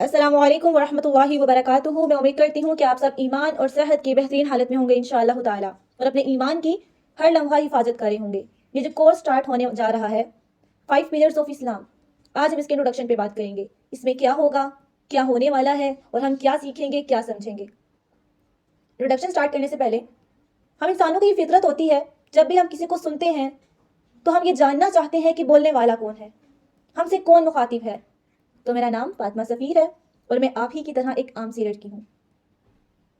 अस्सलामु अलैकुम वरहमतुल्लाहि वबरकातुहू। मैं उम्मीद करती हूँ कि आप सब ईमान और सेहत की बेहतरीन हालत में होंगे इंशाअल्लाह ताला, और अपने ईमान की हर लम्हा हिफाजत करे होंगे। ये जो कोर्स स्टार्ट होने जा रहा है 5 पिलर्स ऑफ इस्लाम, आज हम इसके इंट्रोडक्शन पे बात करेंगे। इसमें क्या होगा, क्या होने वाला है और हम क्या सीखेंगे, क्या समझेंगे। इंट्रोडक्शन स्टार्ट करने से पहले हम इंसानों की फितरत होती है, जब भी हम किसी को सुनते हैं तो हम ये जानना चाहते हैं कि बोलने वाला कौन है, हमसे कौन मुखातिब है। तो मेरा नाम फातिमा सफ़ीर है और मैं आप ही की तरह एक आम सी लड़की हूँ।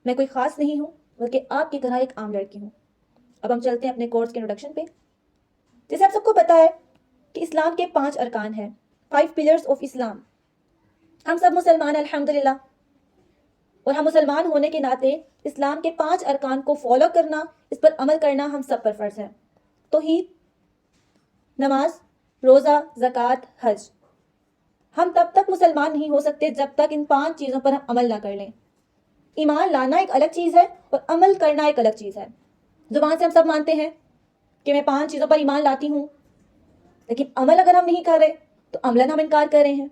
मैं कोई ख़ास नहीं हूँ, बल्कि आपकी तरह एक आम लड़की हूँ। अब हम चलते हैं अपने कोर्स के इंट्रोडक्शन पे। जैसे आप सबको पता है कि इस्लाम के 5 अरकान हैं, 5 पिलर्स ऑफ इस्लाम। हम सब मुसलमान अल्हम्दुलिल्लाह, और हम मुसलमान होने के नाते इस्लाम के 5 अरकान को फॉलो करना, इस पर अमल करना हम सब पर फ़र्ज़ है। तौहीद, नमाज, रोज़ा, ज़कात, हज। हम तब तक मुसलमान नहीं हो सकते जब तक इन 5 चीज़ों पर हम अमल ना कर लें। ईमान लाना एक अलग चीज़ है और अमल करना एक अलग चीज़ है। ज़ुबान से हम सब मानते हैं कि मैं 5 चीज़ों पर ईमान लाती हूँ, लेकिन अमल अगर हम नहीं कर रहे तो अमलन हम इनकार कर रहे हैं।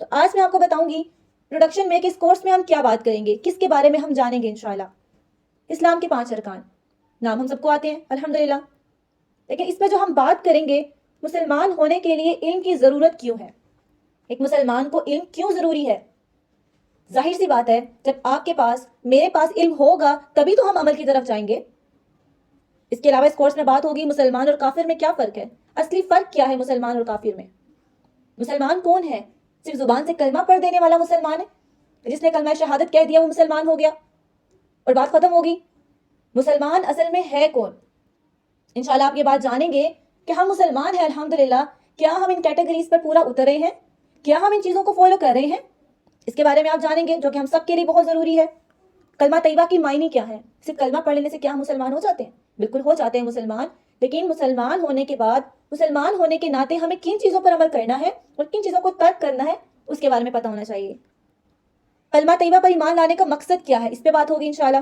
तो आज मैं आपको बताऊंगी इंट्रोडक्शन में कि इस कोर्स में हम क्या बात करेंगे, किसके बारे में हम जानेंगे इंशाल्लाह। इस्लाम के 5 अरकान, नाम हम सबको आते हैं अल्हम्दुलिल्लाह, लेकिन इसमें जो हम बात करेंगे मुसलमान होने के लिए इल्म की ज़रूरत क्यों है, एक मुसलमान को इल्म क्यों ज़रूरी है। जाहिर सी बात है, जब आपके पास, मेरे पास इल्म होगा तभी तो हम अमल की तरफ जाएंगे। इसके अलावा इस कोर्स में बात होगी मुसलमान और काफिर में क्या फ़र्क है, असली फ़र्क क्या है मुसलमान और काफिर में। मुसलमान कौन है? सिर्फ ज़ुबान से कलमा पढ़ देने वाला मुसलमान है, जिसने कलमा शहादत कह दिया वो मुसलमान हो गया और बात ख़त्म होगी। मुसलमान असल में है कौन? इंशाल्लाह आप ये बात जानेंगे कि हम मुसलमान हैं अल्हम्दुलिल्लाह। क्या हम इन कैटेगरीज पर पूरा उतरे हैं? क्या हम इन चीज़ों को फॉलो कर रहे हैं? इसके बारे में आप जानेंगे, जो कि हम सब के लिए बहुत ज़रूरी है। कलमा तैयबा की मायने क्या है? सिर्फ कलमा पढ़ लेने से क्या हम मुसलमान हो जाते हैं? बिल्कुल हो जाते हैं मुसलमान, लेकिन मुसलमान होने के बाद, मुसलमान होने के नाते हमें किन चीज़ों पर अमल करना है और किन चीज़ों को तर्क करना है, उसके बारे में पता होना चाहिए। कलमा तैयबा पर ईमान लाने का मकसद क्या है, इस पर बात होगी इंशाल्लाह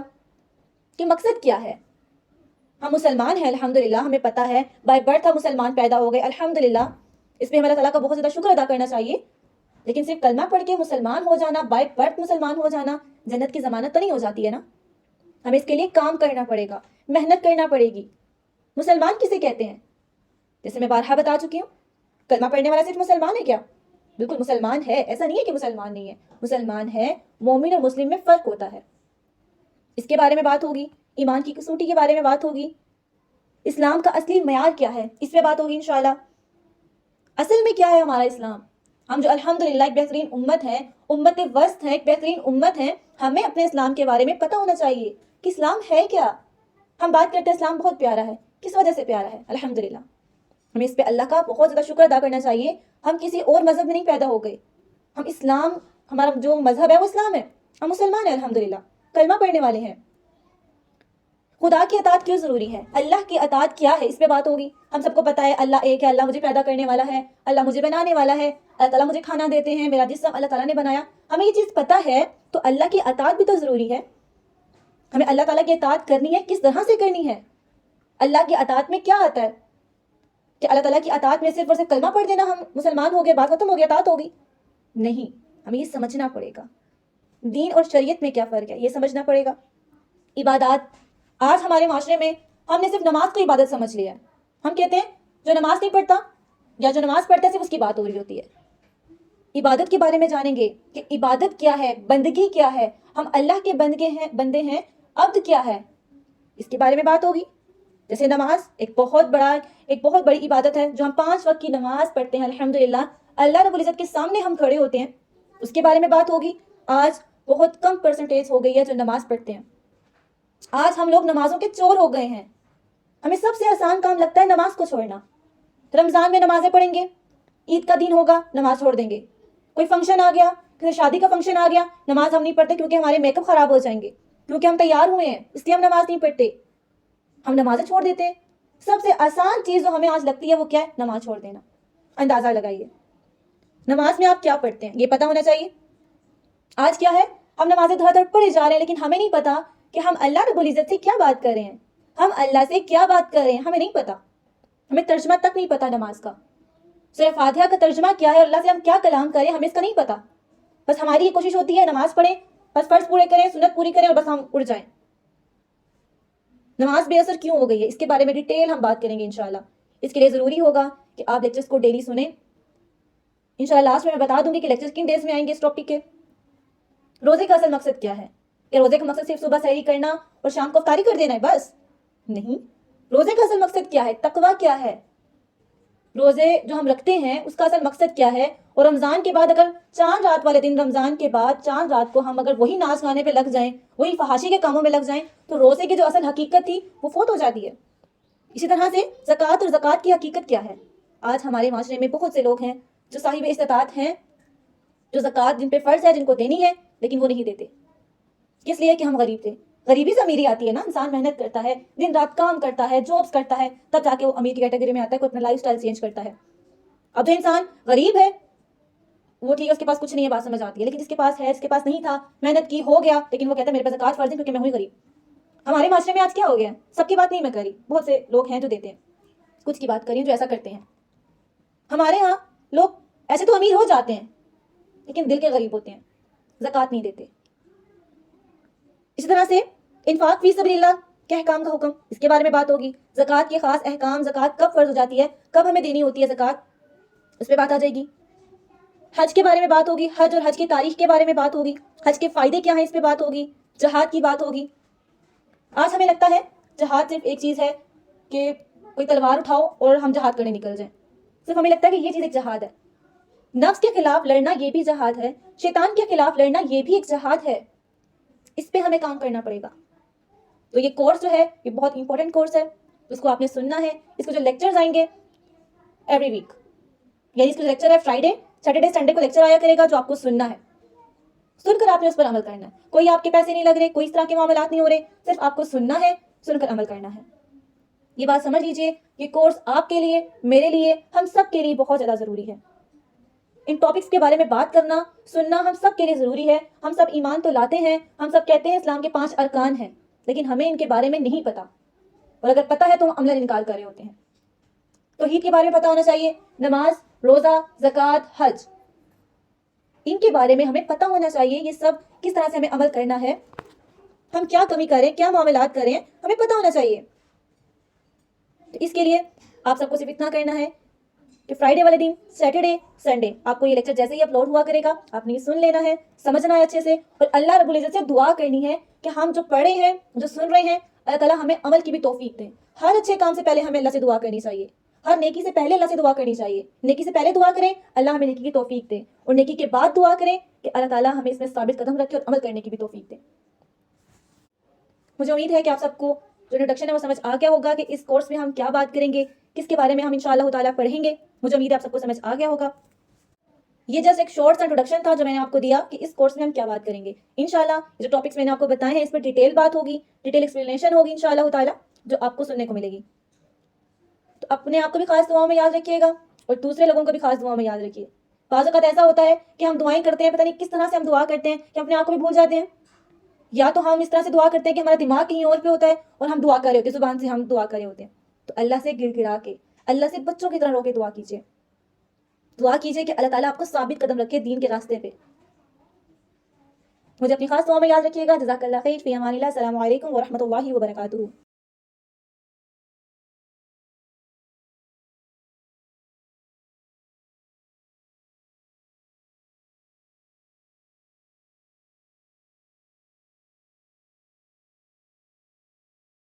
कि मकसद क्या है। हम मुसलमान हैं अल्हम्दुलिल्लाह, हमें पता है, बाय बर्थ हम मुसलमान पैदा हो गए अल्हम्दुलिल्लाह। इसमें हमें अल्लाह ताला का बहुत ज़्यादा शुक्र अदा करना चाहिए। लेकिन सिर्फ कलमा पढ़ के मुसलमान हो जाना, बाय बर्थ मुसलमान हो जाना, जन्नत की ज़मानत तो नहीं हो जाती है ना। हमें इसके लिए काम करना पड़ेगा, मेहनत करना पड़ेगी। मुसलमान किसे कहते हैं? जैसे मैं बारहा बता चुकी हूँ, कलमा पढ़ने वाला सिर्फ मुसलमान है क्या? बिल्कुल मुसलमान है, ऐसा नहीं है कि मुसलमान नहीं है, मुसलमान है। मोमिन और मुस्लिम में फ़र्क होता है, इसके बारे में बात होगी। ईमान की कसौटी के बारे में बात होगी। इस्लाम का असली मयार क्या है, इस पर बात होगी इंशाल्लाह। असल में क्या है हमारा इस्लाम? हम जो अल्हम्दुलिल्लाह एक बेहतरीन उम्मत है, उम्मत वस्त है, एक बेहतरीन उम्मत है, हमें अपने इस्लाम के बारे में पता होना चाहिए कि इस्लाम है क्या। हम बात करते हैं इस्लाम बहुत प्यारा है, किस वजह से प्यारा है? अल्हम्दुलिल्लाह, हमें इस पे अल्लाह का बहुत ज़्यादा शुक्र अदा करना चाहिए। हम किसी और मज़हब में नहीं पैदा हो गए, हम इस्लाम, हमारा जो मज़हब है वो इस्लाम है, हम मुसलमान हैं अल्हम्दुलिल्लाह, कलमा पढ़ने वाले हैं। खुदा की अताअत क्यों ज़रूरी है, अल्लाह की अताअत क्या है, इस पे बात होगी। हम सबको पता है अल्लाह एक है, अल्लाह मुझे पैदा करने वाला है, अल्लाह मुझे बनाने वाला है, अल्लाह ताला मुझे खाना देते हैं, मेरा जिस्म अल्लाह ताला ने बनाया। हमें ये चीज़ पता है, तो अल्लाह की अताअत भी तो ज़रूरी है। हमें अल्लाह ताला की अताअत करनी है, किस तरह से करनी है? अल्लाह की अताअत में क्या आता है? कि अल्लाह ताला की अताअत में सिर्फ और सिर्फ कलमा पढ़ देना हम मुसलमान हो गए, बात खत्म हो गई, अताअत होगी? नहीं, हमें ये समझना पड़ेगा दीन और शरीयत में क्या फ़र्क है, ये समझना पड़ेगा। इबादत, आज हमारे माशरे में हमने सिर्फ नमाज को इबादत समझ लिया है। हम कहते हैं जो नमाज नहीं पढ़ता या जो नमाज पढ़ता है सिर्फ उसकी बात हो रही होती है। इबादत के बारे में जानेंगे कि इबादत क्या है, बंदगी क्या है, हम अल्लाह के बंदे हैं, अब्द क्या है, इसके बारे में बात होगी। जैसे नमाज एक बहुत बड़ी इबादत है, जो हम 5 वक्त की नमाज पढ़ते हैं अल्हम्दुलिल्लाह, अल्लाह रब्बुल इज़्ज़त के सामने हम खड़े होते हैं, उसके बारे में बात होगी। आज बहुत कम परसेंटेज हो गई है जो नमाज पढ़ते हैं। आज हम लोग नमाजों के चोर हो गए हैं। हमें सबसे आसान काम लगता है नमाज को छोड़ना। रमज़ान में नमाजें पढ़ेंगे, ईद का दिन होगा नमाज छोड़ देंगे, कोई फंक्शन आ गया, किसी शादी का फंक्शन आ गया, नमाज हम नहीं पढ़ते क्योंकि हमारे मेकअप ख़राब हो जाएंगे, क्योंकि हम तैयार हुए हैं इसलिए हम नमाज नहीं पढ़ते, हम नमाजें छोड़ देते हैं। सबसे आसान चीज़ जो हमें आज लगती है वो क्या है? नमाज छोड़ देना। अंदाज़ा लगाइए, नमाज में आप क्या पढ़ते हैं, ये पता होना चाहिए। आज क्या है, हम नमाजें धड़ धड़ पढ़े जा रहे हैं, लेकिन हमें नहीं पता कि हम अल्लाह रब्बुल इज़्ज़त से क्या बात कर रहे हैं, हम अल्लाह से क्या बात कर रहे हैं, हमें नहीं पता, हमें तर्जमा तक नहीं पता नमाज का। سورہ فاتحہ کا ترجمہ کیا ہے اور اللہ سے ہم کیا کلام کریں ہمیں اس کا نہیں پتا. بس ہماری یہ کوشش ہوتی ہے نماز پڑھیں, بس فرض پورے کریں, سنت پوری کریں اور بس ہم اڑ جائیں. نماز بے اثر کیوں ہو گئی ہے اس کے بارے میں ڈیٹیل ہم بات کریں گے انشاءاللہ. اس کے لیے ضروری ہوگا کہ آپ لیکچرز کو ڈیلی سنیں. انشاءاللہ لاسٹ میں بتا دوں گی کہ لیکچرز کن ڈیز میں آئیں گے اس ٹاپک کے. روزے کا اصل مقصد کیا ہے؟ کہ روزے کا مقصد صرف صبح سحری کرنا اور شام کو افطاری کر دینا ہے بس؟ نہیں. روزے کا اصل مقصد کیا ہے؟ تقویٰ کیا ہے؟ روزے جو ہم رکھتے ہیں اس کا اصل مقصد کیا ہے؟ اور رمضان کے بعد اگر چاند رات والے دن, رمضان کے بعد چاند رات کو ہم اگر وہی ناچ گانے پہ لگ جائیں, وہی فحاشی کے کاموں میں لگ جائیں, تو روزے کی جو اصل حقیقت تھی وہ فوت ہو جاتی ہے. اسی طرح سے زکوٰۃ اور زکوٰۃ کی حقیقت کیا ہے؟ آج ہمارے معاشرے میں بہت سے لوگ ہیں جو صاحب استطاعت ہیں, جو زکوٰۃ جن پہ فرض ہے, جن کو دینی ہے, لیکن وہ نہیں دیتے. کس لیے؟ کہ ہم غریب تھے. غریبی سے امیری آتی ہے نا. انسان محنت کرتا ہے, دن رات کام کرتا ہے, جابس کرتا ہے, تب جا کے وہ امیر کی کیٹیگری میں آتا ہے, کوئی اپنا لائف سٹائل چینج کرتا ہے. اب جو انسان غریب ہے وہ ٹھیک ہے, اس کے پاس کچھ نہیں ہے, بات سمجھ آتی ہے. لیکن جس کے پاس ہے, جس کے پاس نہیں تھا, محنت کی, ہو گیا, لیکن وہ کہتا ہے میرے پاس زکوٰۃ فرض ہے کیونکہ میں ہوں غریب. ہمارے معاشرے میں آج کیا ہو گیا ہے؟ سب کی بات نہیں میں کری, بہت سے لوگ ہیں جو دیتے ہیں, کچھ کی بات کری جو ایسا کرتے ہیں. ہمارے ہاں لوگ ایسے تو امیر ہو جاتے ہیں لیکن دل کے غریب ہوتے ہیں, زکوٰۃ نہیں دیتے. اسی طرح سے انفاق فی سبیل اللہ کے احکام کا حکم, اس کے بارے میں بات ہوگی. زکوٰۃ کے خاص احکام, زکوٰۃ کب فرض ہو جاتی ہے, کب ہمیں دینی ہوتی ہے زکوٰۃ, اس پہ بات آ جائے گی. حج کے بارے میں بات ہوگی, حج اور حج کی تاریخ کے بارے میں بات ہوگی. حج کے فائدے کیا ہیں اس پہ بات ہوگی. جہاد کی بات ہوگی. آج ہمیں لگتا ہے جہاد صرف ایک چیز ہے کہ کوئی تلوار اٹھاؤ اور ہم جہاد کرنے نکل جائیں. صرف ہمیں لگتا ہے کہ یہ چیز ایک جہاد ہے. نفس کے خلاف لڑنا یہ بھی جہاد ہے, شیطان کے خلاف لڑنا یہ بھی ایک جہاد ہے. اس پہ ہمیں کام کرنا پڑے گا. تو یہ کورس جو ہے یہ بہت امپورٹنٹ کورس ہے, اس کو آپ نے سننا ہے. اس کو جو لیکچرز آئیں گے ایوری ویک, یعنی اس کا لیکچر ہے فرائیڈے, سیٹرڈے, سنڈے کو لیکچر آیا کرے گا جو آپ کو سننا ہے. سن کر آپ نے اس پر عمل کرنا ہے. کوئی آپ کے پیسے نہیں لگ رہے, کوئی اس طرح کے معاملات نہیں ہو رہے, صرف آپ کو سننا ہے, سن کر عمل کرنا ہے. یہ بات سمجھ لیجئے, یہ کورس آپ کے لیے, میرے لیے, ہم سب کے لیے بہت زیادہ ضروری ہے. ان ٹاپکس کے بارے میں بات کرنا, سننا ہم سب کے لیے ضروری ہے. ہم سب ایمان تو لاتے ہیں, ہم سب کہتے ہیں اسلام کے 5 ارکان ہیں, لیکن ہمیں ان کے بارے میں نہیں پتا, اور اگر پتا ہے تو ہم عملاً انکار کر رہے ہوتے ہیں. توحید کے بارے میں پتا ہونا چاہیے, نماز, روزہ, زکوٰۃ, حج, ان کے بارے میں ہمیں پتا ہونا چاہیے. یہ سب کس طرح سے ہمیں عمل کرنا ہے, ہم کیا کمی کریں, کیا معاملات کریں, ہمیں پتا ہونا چاہیے. تو اس کے لیے آپ سب کو صرف اتنا کرنا ہے کہ فرائیڈے والے دن, سیٹرڈے, سنڈے آپ کو یہ لیکچر جیسے ہی اپلوڈ ہوا کرے گا, آپ نے یہ سن لینا ہے, سمجھنا ہے اچھے سے, اور اللہ رب العزت سے دعا کرنی ہے کہ ہم جو پڑھے ہیں, جو سن رہے ہیں, اللہ تعالیٰ ہمیں عمل کی بھی توفیق دیں. ہر اچھے کام سے پہلے ہمیں اللہ سے دعا کرنی چاہیے, ہر نیکی سے پہلے اللہ سے دعا کرنی چاہیے. نیکی سے پہلے دعا کریں اللہ ہمیں نیکی کی توفیق دے, اور نیکی کے بعد دعا کریں کہ اللہ تعالیٰ ہمیں اس میں ثابت قدم رکھے اور عمل کرنے کی بھی توفیق دے. مجھے امید ہے کہ آپ سب کو جو انٹروڈکشن ہے وہ سمجھ آ گیا ہوگا کہ اس کورس میں ہم کیا بات کریں گے, کس کے بارے میں ہم انشاءاللہ تعالیٰ پڑھیں گے. مجھے امید ہے آپ سب کو سمجھ آ گیا ہوگا. یہ جسٹ ایک شارٹ سا انٹروڈکشن تھا جو میں نے آپ کو دیا کہ اس کورس میں ہم کیا بات کریں گے. انشاءاللہ جو ٹاپکس میں نے آپ کو بتائے ہیں اس پر ڈیٹیل بات ہوگی, ڈیٹیل ایکسپلینیشن ہوگی انشاءاللہ تعالیٰ, جو آپ کو سننے کو ملے گی. تو اپنے آپ کو بھی خاص دعاؤں میں یاد رکھیے گا, اور دوسرے لوگوں کو بھی خاص دعاؤں میں یاد رکھیے. بعض اوقات ایسا ہوتا ہے کہ ہم دعائیں کرتے ہیں, پتہ نہیں کس طرح سے ہم دعا کرتے ہیں کہ اپنے آپ کو بھی بھول جاتے ہیں. یا تو ہم اس طرح سے دعا کرتے ہیں کہ ہمارا دماغ کہیں اور پہ ہوتا ہے اور ہم دعا کر رہے ہوتے ہیں, زبان سے ہم دعا کر رہے ہوتے ہیں. تو اللہ سے گڑ گڑا کے, اللہ سے بچوں کی طرح رو کے دعا کیجیے. دعا کیجیے کہ اللہ تعالیٰ آپ کو ثابت قدم رکھے دین کے راستے پہ. مجھے اپنی خاص دعاؤں میں یاد رکھیے گا. جزاک اللہ خیر. فی امان اللہ. السلام علیکم ورحمۃ اللہ وبرکاتہ.